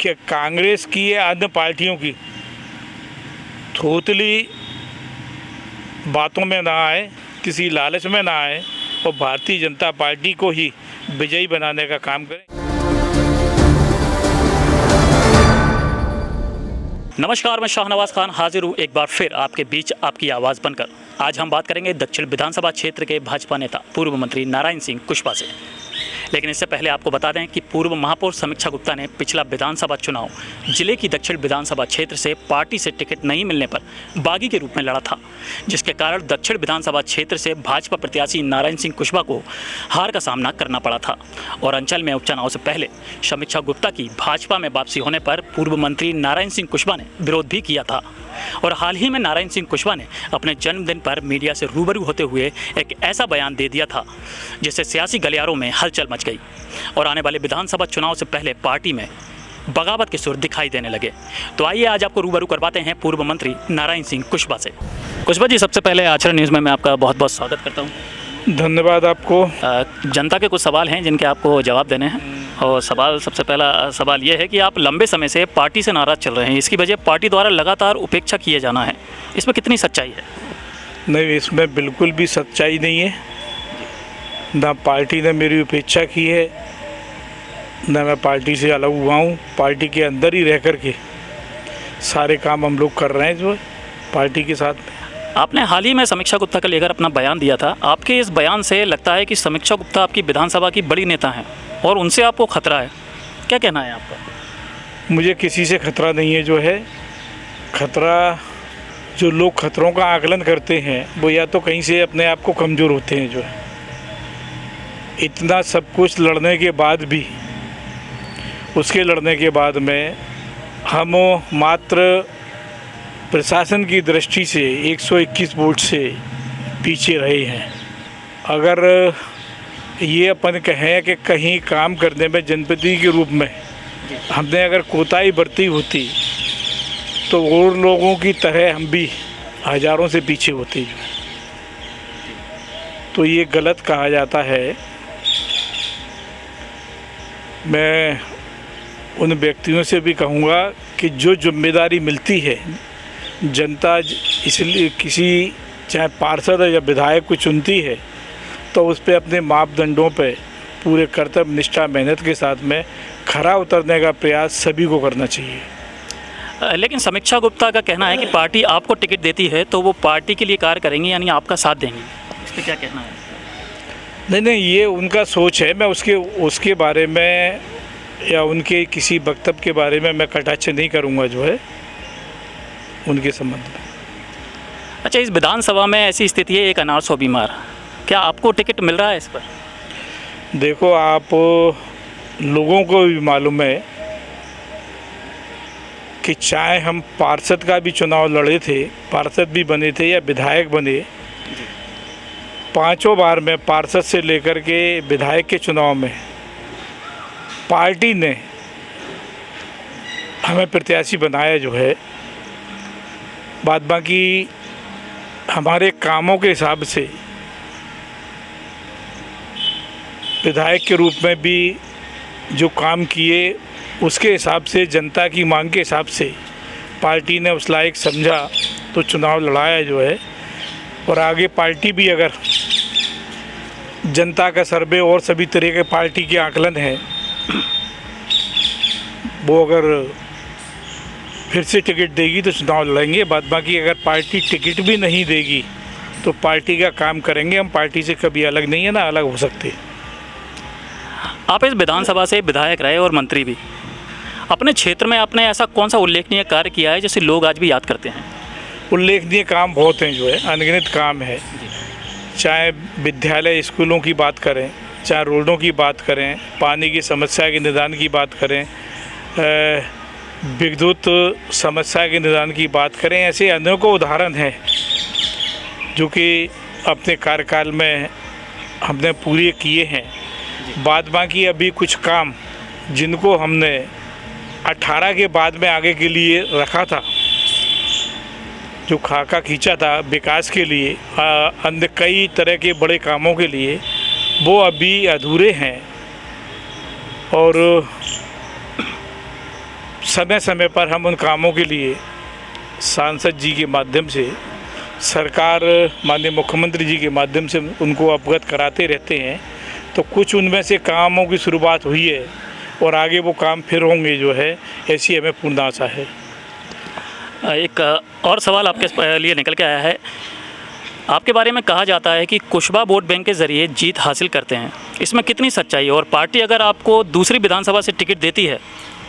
कि कांग्रेस की या अन्य पार्टियों की थोतली बातों में ना आए, किसी लालच में ना आए और भारतीय जनता पार्टी को ही विजयी बनाने का काम करें। नमस्कार, मैं शाहनवाज खान हाजिर हूँ एक बार फिर आपके बीच आपकी आवाज़ बनकर। आज हम बात करेंगे दक्षिण विधानसभा क्षेत्र के भाजपा नेता पूर्व मंत्री नारायण सिंह कुशवाहा से। लेकिन इससे पहले आपको बता दें कि पूर्व महापौर समीक्षा गुप्ता ने पिछला विधानसभा चुनाव जिले की दक्षिण विधानसभा क्षेत्र से पार्टी से टिकट नहीं मिलने पर बागी के रूप में लड़ा था, जिसके कारण दक्षिण विधानसभा क्षेत्र से भाजपा प्रत्याशी नारायण सिंह कुशवाहा को हार का सामना करना पड़ा था। और अंचल में उपचुनाव से पहले समीक्षा गुप्ता की भाजपा में वापसी होने पर पूर्व मंत्री नारायण सिंह कुशवाहा ने विरोध भी किया था। और हाल ही में नारायण सिंह कुशवाहा ने अपने जन्मदिन पर मीडिया से रूबरू होते हुए एक ऐसा बयान दे दिया था जिससे सियासी गलियारों में हलचल मच गई और आने वाले विधानसभा चुनाव से पहले पार्टी में बगावत के सुर दिखाई देने लगे। तो आइए आज आपको रूबरू करवाते हैं पूर्व मंत्री नारायण सिंह कुशवाहा से। कुशवाहा जी, सबसे पहले आचरण न्यूज़ में मैं आपका बहुत बहुत स्वागत करता हूँ। धन्यवाद आपको। जनता के कुछ सवाल हैं जिनके आपको जवाब देने हैं। और सबसे पहला सवाल ये है कि आप लंबे समय से पार्टी से नाराज़ चल रहे हैं, इसकी वजह पार्टी द्वारा लगातार उपेक्षा किए जाना है, इसमें कितनी सच्चाई है? नहीं, इसमें बिल्कुल भी सच्चाई नहीं है। ना पार्टी ने मेरी उपेक्षा की है, ना मैं पार्टी से अलग हुआ हूँ। पार्टी के अंदर ही रह कर के सारे काम हम लोग कर रहे हैं जो है पार्टी के साथ में। आपने हाल ही में समीक्षा गुप्ता को लेकर अपना बयान दिया था। आपके इस बयान से लगता है कि समीक्षा गुप्ता आपकी विधानसभा की बड़ी नेता हैं और उनसे आपको खतरा है, क्या कहना है आपका? मुझे किसी से खतरा नहीं है। जो है खतरा, जो लोग खतरों का आकलन करते हैं वो या तो कहीं से अपने आप को कमज़ोर होते हैं। जो है इतना सब कुछ लड़ने के बाद भी, उसके लड़ने के बाद में हम मात्र प्रशासन की दृष्टि से 121 वोट से पीछे रहे हैं। अगर ये अपन कहें कि कहीं काम करने में जनप्रतिनिधि के रूप में हमने अगर कोताही बरती होती तो और लोगों की तरह हम भी हज़ारों से पीछे होते। तो ये गलत कहा जाता है। मैं उन व्यक्तियों से भी कहूँगा कि जो जिम्मेदारी मिलती है जनता, इसलिए किसी चाहे पार्षद या विधायक को चुनती है तो उस पर अपने मापदंडों पे पूरे कर्तव्य निष्ठा मेहनत के साथ में खरा उतरने का प्रयास सभी को करना चाहिए। लेकिन समीक्षा गुप्ता का कहना है कि पार्टी आपको टिकट देती है तो वो पार्टी के लिए कार्य करेंगी, यानी आपका साथ देंगी। इस पर क्या कहना है? नहीं, ये उनका सोच है। मैं उसके बारे में या उनके किसी वक्तव्य के बारे में मैं कटाक्ष नहीं करूँगा जो है उनके संबंध में। अच्छा, इस विधानसभा में ऐसी स्थिति है, एक अनार सौ बीमार, क्या आपको टिकट मिल रहा है इस पर? देखो, आप लोगों को भी मालूम है कि चाहे हम पार्षद का भी चुनाव लड़े थे, पार्षद भी बने थे या विधायक बने, पांचों बार में पार्षद से लेकर के विधायक के चुनाव में पार्टी ने हमें प्रत्याशी बनाया जो है। बाद बाकी हमारे कामों के हिसाब से विधायक के रूप में भी जो काम किए उसके हिसाब से, जनता की मांग के हिसाब से पार्टी ने उस लायक समझा तो चुनाव लड़ाया जो है। और आगे पार्टी भी, अगर जनता का सर्वे और सभी तरह के पार्टी के आकलन हैं, वो अगर फिर से टिकट देगी तो चुनाव लड़ेंगे। बाद बाकी अगर पार्टी टिकट भी नहीं देगी तो पार्टी का काम करेंगे। हम पार्टी से कभी अलग नहीं है, ना अलग हो सकते। आप इस विधानसभा से विधायक रहे और मंत्री भी। अपने क्षेत्र में आपने ऐसा कौन सा उल्लेखनीय कार्य किया है जिसे लोग आज भी याद करते हैं? उल्लेखनीय काम बहुत हैं जो है, अनगिनत काम है। चाहे विद्यालय स्कूलों की बात करें, चाहे रोडों की बात करें, पानी की समस्या के निदान की बात करें, विद्युत समस्या के निदान की बात करें, ऐसे अनेकों उदाहरण हैं जो कि अपने कार्यकाल में हमने पूरे किए हैं। बाद बाकी अभी कुछ काम जिनको हमने 18 के बाद में आगे के लिए रखा था, जो खाका खींचा था विकास के लिए, अन्य कई तरह के बड़े कामों के लिए, वो अभी अधूरे हैं। और समय समय पर हम उन कामों के लिए सांसद जी के माध्यम से, सरकार माननीय मुख्यमंत्री जी के माध्यम से उनको अवगत कराते रहते हैं। तो कुछ उनमें से कामों की शुरुआत हुई है और आगे वो काम फिर होंगे जो है, ऐसी हमें पूर्ण आशा है। एक और सवाल आपके लिए निकल के आया है। आपके बारे में कहा जाता है कि कुशबा वोट बैंक के ज़रिए जीत हासिल करते हैं, इसमें कितनी सच्चाई है? और पार्टी अगर आपको दूसरी विधानसभा से टिकट देती है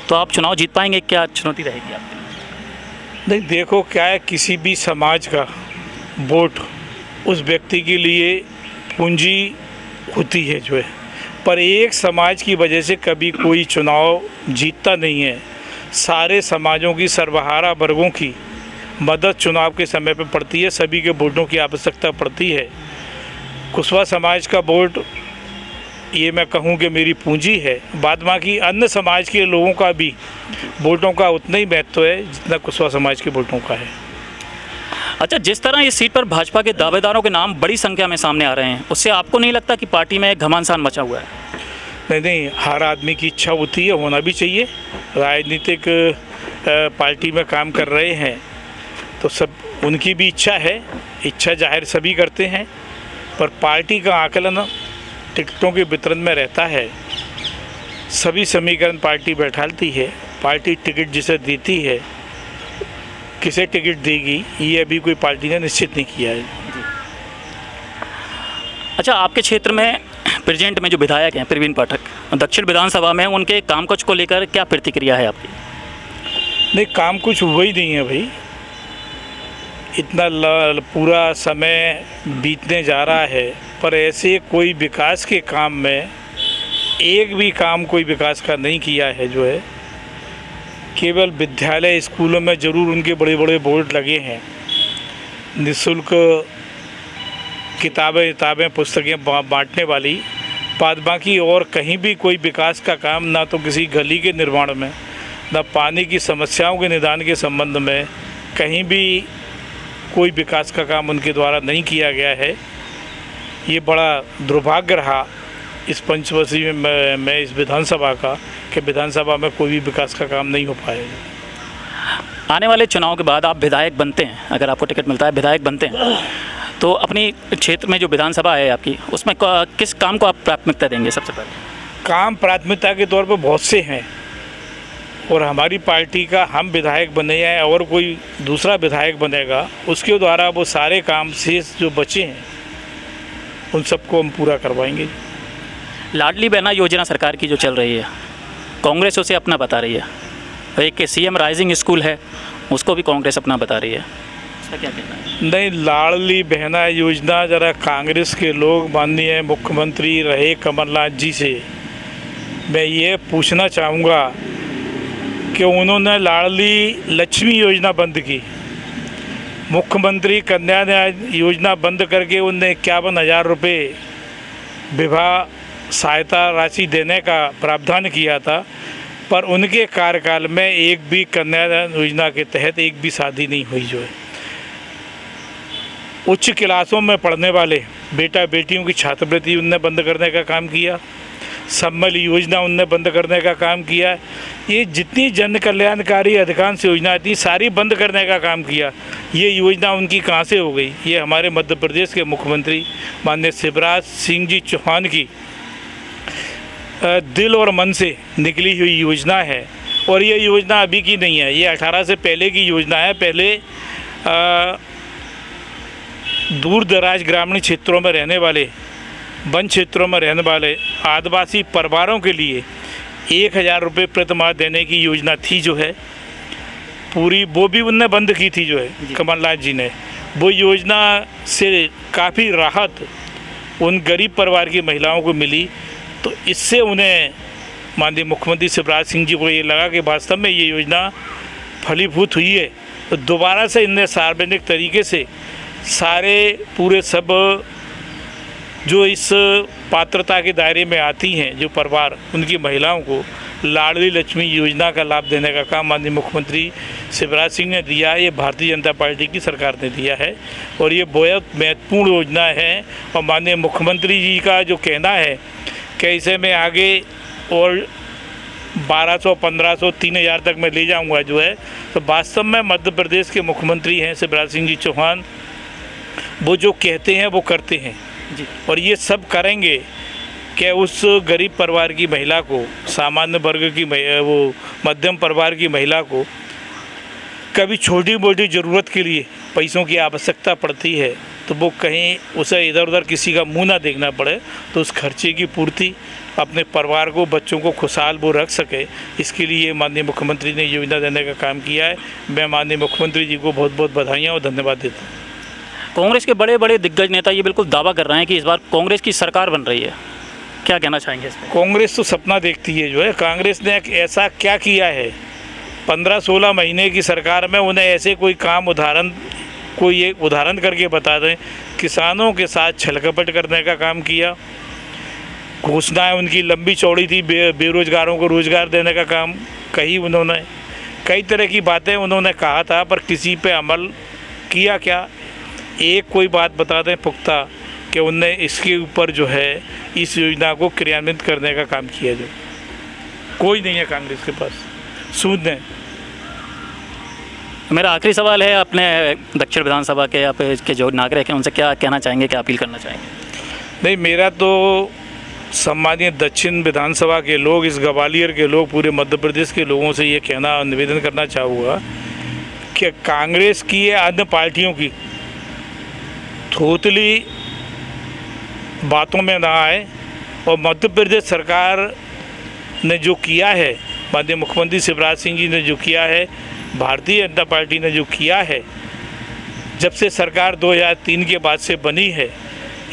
तो आप चुनाव जीत पाएंगे? क्या चुनौती रहेगी आपके लिए? नहीं, देखो क्या है, किसी भी समाज का वोट उस व्यक्ति के लिए पूंजी होती है जो है, पर एक समाज की वजह से कभी कोई चुनाव जीतता नहीं है। सारे समाजों की, सर्वहारा वर्गों की मदद चुनाव के समय पर पड़ती है, सभी के वोटों की आवश्यकता पड़ती है। कुशवा समाज का वोट, ये मैं कहूँ कि मेरी पूंजी है। बाद बाकी अन्य समाज के लोगों का भी वोटों का उतना ही महत्व है जितना कुशवा समाज के वोटों का है। अच्छा, जिस तरह इस सीट पर भाजपा के दावेदारों के नाम बड़ी संख्या में सामने आ रहे हैं, उससे आपको नहीं लगता कि पार्टी में घमासान मचा हुआ है? नहीं, हर आदमी की इच्छा होती है, होना भी चाहिए। राजनीतिक पार्टी में काम कर रहे हैं तो सब उनकी भी इच्छा है, इच्छा जाहिर सभी करते हैं, पर पार्टी का आकलन टिकटों के वितरण में रहता है। सभी समीकरण पार्टी बैठाती है, पार्टी टिकट जिसे देती है, किसे टिकट देगी ये अभी कोई पार्टी ने निश्चित नहीं किया है। अच्छा, आपके क्षेत्र में प्रेजेंट में जो विधायक हैं प्रवीण पाठक, दक्षिण विधानसभा में उनके कामकाज को लेकर क्या प्रतिक्रिया है आपकी? नहीं, काम कुछ हुआ ही नहीं है भाई। इतना पूरा समय बीतने जा रहा है पर ऐसे कोई विकास के काम में एक भी काम कोई विकास का नहीं किया है जो है। केवल विद्यालय स्कूलों में ज़रूर उनके बड़े बड़े बोर्ड लगे हैं, निःशुल्क किताबें पुस्तकें बांटने वाली, बाद बाकी और कहीं भी कोई विकास का काम, ना तो किसी गली के निर्माण में, ना पानी की समस्याओं के निदान के संबंध में कहीं भी कोई विकास का काम उनके द्वारा नहीं किया गया है। ये बड़ा दुर्भाग्य रहा इस पंचवर्षीय में इस विधानसभा का कि विधानसभा में कोई भी विकास का काम नहीं हो पाएगा। आने वाले चुनाव के बाद आप विधायक बनते हैं, अगर आपको टिकट मिलता है विधायक बनते हैं, तो अपनी क्षेत्र में जो विधानसभा है आपकी, उसमें किस काम को आप प्राथमिकता देंगे सबसे पहले? काम प्राथमिकता के तौर पर बहुत से हैं और हमारी पार्टी का हम विधायक बने हैं और कोई दूसरा विधायक बनेगा, उसके द्वारा वो सारे काम शेष जो बचे हैं उन सबको हम पूरा करवाएंगे। लाडली बहना योजना सरकार की जो चल रही है, कांग्रेस उसे अपना बता रही है। एक सीएम राइजिंग स्कूल है, उसको भी कांग्रेस अपना बता रही है, उसका क्या कहना है? नहीं, लाडली बहना योजना जरा कांग्रेस के लोग, माननीय मुख्यमंत्री रहे कमलनाथ जी से मैं ये पूछना चाहूँगा कि उन्होंने लाडली लक्ष्मी योजना बंद की, मुख्यमंत्री कन्या योजना बंद करके उनने 51,000 रुपये विवाह सहायता राशि देने का प्रावधान किया था, पर उनके कार्यकाल में एक भी कन्या योजना के तहत एक भी शादी नहीं हुई जो है। उच्च क्लासों में पढ़ने वाले बेटा बेटियों की छात्रवृत्ति उनने बंद करने का काम किया, सम्मल योजना उनने बंद करने का काम किया। ये जितनी जन कल्याणकारी अधिकांश योजनाएं थी सारी बंद करने का काम किया। ये योजना उनकी कहाँ से हो गई? ये हमारे मध्य प्रदेश के मुख्यमंत्री माननीय शिवराज सिंह जी चौहान की दिल और मन से निकली हुई योजना है और ये योजना अभी की नहीं है, ये 18 से पहले की योजना है। पहले दूर दराज ग्रामीण क्षेत्रों में रहने वाले, वन क्षेत्रों में रहने वाले आदिवासी परिवारों के लिए 1,000 रुपये प्रति माह देने की योजना थी जो है पूरी, वो भी उनने बंद की थी जो है कमलनाथ जी ने। वो योजना से काफ़ी राहत उन गरीब परिवार की महिलाओं को मिली, तो इससे उन्हें माननीय मुख्यमंत्री शिवराज सिंह जी को ये लगा कि वास्तव में ये योजना फलीभूत हुई है, तो दोबारा से इनने सार्वजनिक तरीके से सारे पूरे सब जो इस पात्रता के दायरे में आती हैं जो परिवार, उनकी महिलाओं को लाडली लक्ष्मी योजना का लाभ देने का काम माननीय मुख्यमंत्री शिवराज सिंह ने दिया है। ये भारतीय जनता पार्टी की सरकार ने दिया है और ये बहुत महत्वपूर्ण योजना है। और माननीय मुख्यमंत्री जी का जो कहना है कि इसे में आगे और 1200, 1500, 3000 तक मैं ले जाऊंगा जो है। तो वास्तव में मध्य प्रदेश के मुख्यमंत्री हैं शिवराज सिंह जी चौहान, वो जो कहते हैं वो करते हैं जी। और ये सब करेंगे कि उस गरीब परिवार की महिला को, सामान्य वर्ग की वो मध्यम परिवार की महिला को कभी छोटी मोटी ज़रूरत के लिए पैसों की आवश्यकता पड़ती है तो वो कहीं उसे इधर उधर किसी का मुंह ना देखना पड़े, तो उस खर्चे की पूर्ति अपने परिवार को, बच्चों को खुशहाल वो रख सके, इसके लिए माननीय मुख्यमंत्री ने योजना देने का काम किया है। मैं माननीय मुख्यमंत्री जी को बहुत बहुत बधाइयाँ और धन्यवाद देता हूँ। कांग्रेस के बड़े बड़े दिग्गज नेता ये बिल्कुल दावा कर रहे हैं कि इस बार कांग्रेस की सरकार बन रही है, क्या कहना चाहेंगे इस पर? कांग्रेस तो सपना देखती है जो है। कांग्रेस ने ऐसा क्या किया है 15-16 महीने की सरकार में, उन्हें ऐसे कोई काम कोई एक उदाहरण करके बता दें। किसानों के साथ छलकपट करने का काम किया, घोषणाएं उनकी लंबी चौड़ी थी, बेरोजगारों को रोजगार देने का काम कही उन्होंने, कई तरह की बातें उन्होंने कहा था, पर किसी पे अमल किया क्या? एक कोई बात बता दें पुख्ता कि उनने इसके ऊपर जो है इस योजना को क्रियान्वित करने का काम किया। जो कोई नहीं है कांग्रेस के पास, शून्य। मेरा आखिरी सवाल है, अपने दक्षिण विधानसभा के आप के जो नागरिक हैं उनसे क्या कहना चाहेंगे, क्या अपील करना चाहेंगे? नहीं, मेरा तो सम्मानीय दक्षिण विधानसभा के लोग, इस ग्वालियर के लोग, पूरे मध्य प्रदेश के लोगों से ये कहना, निवेदन करना चाहूँगा कि कांग्रेस की या अन्य पार्टियों की थोतली बातों में ना आए और मध्य प्रदेश सरकार ने जो किया है, माननीय मुख्यमंत्री शिवराज सिंह जी ने जो किया है, भारतीय जनता पार्टी ने जो किया है, जब से सरकार 2003 के बाद से बनी है,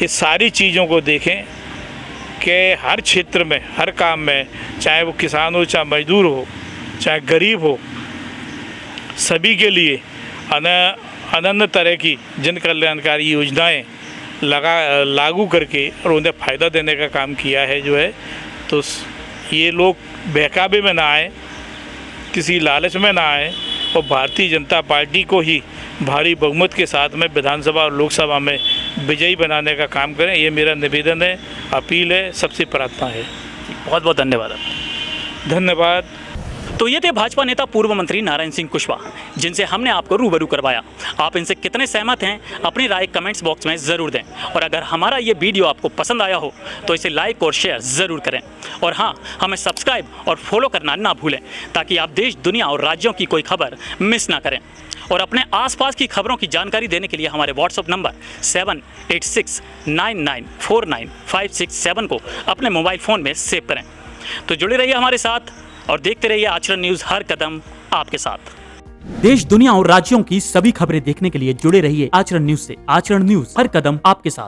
ये सारी चीज़ों को देखें कि हर क्षेत्र में, हर काम में, चाहे वो किसान हो, चाहे मजदूर हो, चाहे गरीब हो, सभी के लिए अनन्य तरह की जन कल्याणकारी योजनाएं लागू करके और उन्हें फ़ायदा देने का काम किया है जो है। तो ये लोग बहकावे में ना आए, किसी लालच में ना आए और भारतीय जनता पार्टी को ही भारी बहुमत के साथ में विधानसभा और लोकसभा में विजयी बनाने का काम करें। ये मेरा निवेदन है, अपील है, सबसे प्रार्थना है। बहुत बहुत धन्यवाद। धन्यवाद। तो ये थे भाजपा नेता पूर्व मंत्री नारायण सिंह कुशवाहा, जिनसे हमने आपको रूबरू करवाया। आप इनसे कितने सहमत हैं, अपनी राय कमेंट्स बॉक्स में ज़रूर दें। और अगर हमारा ये वीडियो आपको पसंद आया हो तो इसे लाइक और शेयर ज़रूर करें। और हाँ, हमें सब्सक्राइब और फॉलो करना ना भूलें, ताकि आप देश, दुनिया और राज्यों की कोई खबर मिस ना करें। और अपने आसपास की खबरों की जानकारी देने के लिए हमारे व्हाट्सएप नंबर 7869949567 को अपने मोबाइल फ़ोन में सेव करें। तो जुड़े रहिए हमारे साथ और देखते रहिए आचरण न्यूज़, हर कदम आपके साथ। देश, दुनिया और राज्यों की सभी खबरें देखने के लिए जुड़े रहिए आचरण न्यूज़ से। आचरण न्यूज़, हर कदम आपके साथ।